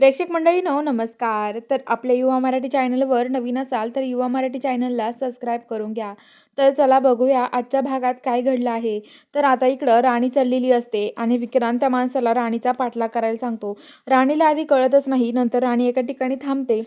प्रेक्षक मंडळींनो नमस्कार. तर आपल्या युवा मराठी चॅनलवर नवीन असाल तर युवा मराठी चॅनलला सबस्क्राईब करून घ्या. तर चला बघूया आजच्या भागात काय घडलं आहे. तर आता इकडं राणी चाललेली असते आणि विक्रांत त्या माणसाला राणीचा पाठलाग करायला सांगतो. राणीला आधी कळतच नाही, नंतर राणी एका ठिकाणी थांबते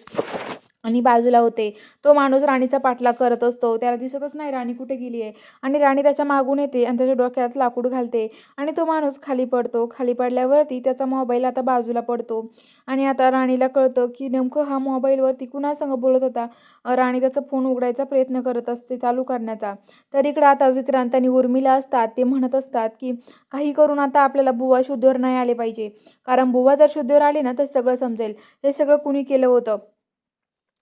आणि बाजूला होते. तो माणूस राणीचा पाठलाग करत असतो. त्याला दिसतच नाही राणी कुठे गेली आहे आणि राणी त्याच्या मागून येते आणि त्याच्या डोक्यात लाकूड घालते आणि तो माणूस खाली पडतो. खाली पडल्यावरती त्याचा मोबाईल आता बाजूला पडतो आणि आता राणीला कळतं की नेमकं हा मोबाईलवरती कुणासंग बोलत होता. राणी त्याचा फोन उघडायचा प्रयत्न करत असते चालू करण्याचा. तर इकडं आता विक्रांत आणि उर्मिला असतात. ते म्हणत असतात की काही करून आता आपल्याला बुवा शुद्धीवर नाही आले पाहिजे, कारण बुवा जर शुद्धीवर आले ना तर सगळं समजेल. हे सगळं कुणी केलं होतं,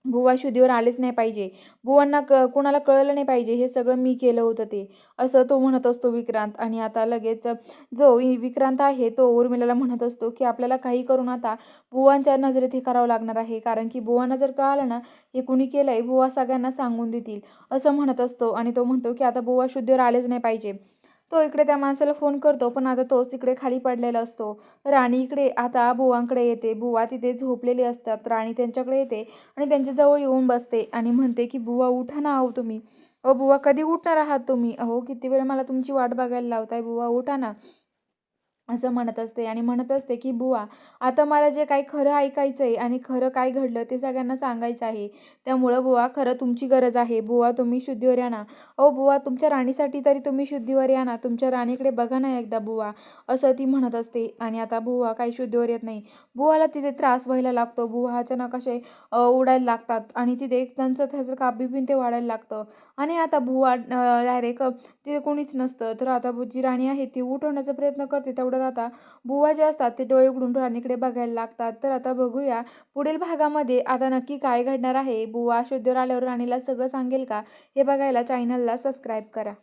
बुवा शुद्धीवर आलेच नाही पाहिजे, बुवांना कुणाला कळलं नाही पाहिजे, हे सगळं मी केलं होतं ते, असं तो म्हणत असतो विक्रांत. आणि आता लगेच जो विक्रांत आहे तो उर्मिलाला म्हणत असतो की आपल्याला काही करून आता बुवांच्या नजरेत हे करावं लागणार आहे, कारण की बुवांना जर कळालं ना हे कुणी केलंय, बुवा सगळ्यांना सांगून देतील, असं म्हणत असतो. आणि तो म्हणतो की आता बुवा शुद्धीवर आलेच नाही पाहिजे. तो इकडे त्या माणसाला फोन करतो, पण आता तोच इकडे खाली पडलेला असतो. राणी इकडे आता बुवांकडे येते. बुवा तिथे झोपलेले असतात. राणी त्यांच्याकडे येते आणि त्यांच्याजवळ येऊन बसते आणि म्हणते की बुवा उठा ना, अहो तुम्ही, अहो बुवा कधी उठणार आहात तुम्ही, अहो किती वेळ मला तुमची वाट बघायला लावताय, बुवा उठा ना, असं म्हणत असते. आणि म्हणत असते की बुवा आता मला जे काही खरं ऐकायचं आहे आणि खरं काय घडलं ते सगळ्यांना सांगायचं आहे. त्यामुळं बुवा खरं तुमची गरज आहे, बुवा तुम्ही शुद्धीवर या ना, अहो बुवा तुमच्या राणीसाठी तरी तुम्ही शुद्धीवर या ना, तुमच्या राणीकडे बघा ना एकदा बुवा, असं ती म्हणत असते. आणि आता बुवा काही शुद्धीवर येत नाही. बुवाला तिथे त्रास व्हायला लागतो. बुवा अचानक असे उडायला लागतात आणि तिथे त्यांचं त्याचं कापबीपीन ते वाढायला लागतं. आणि आता बुवा डायरेक्ट तिथे कोणीच नसतं. तर आता जी राणी आहे ती उठवण्याचा प्रयत्न करते, तेवढ्यात आता बुवा जे असतात ते डोळे उघडून राणीकडे बघायला लागतात. तर आता बघूया पुढील भागामध्ये आता नक्की काय घडणार आहे. बुवा शुद्धीवर आल्यावर राणीला सगळं सांगेल का, हे बघायला चॅनलला सबस्क्राईब करा.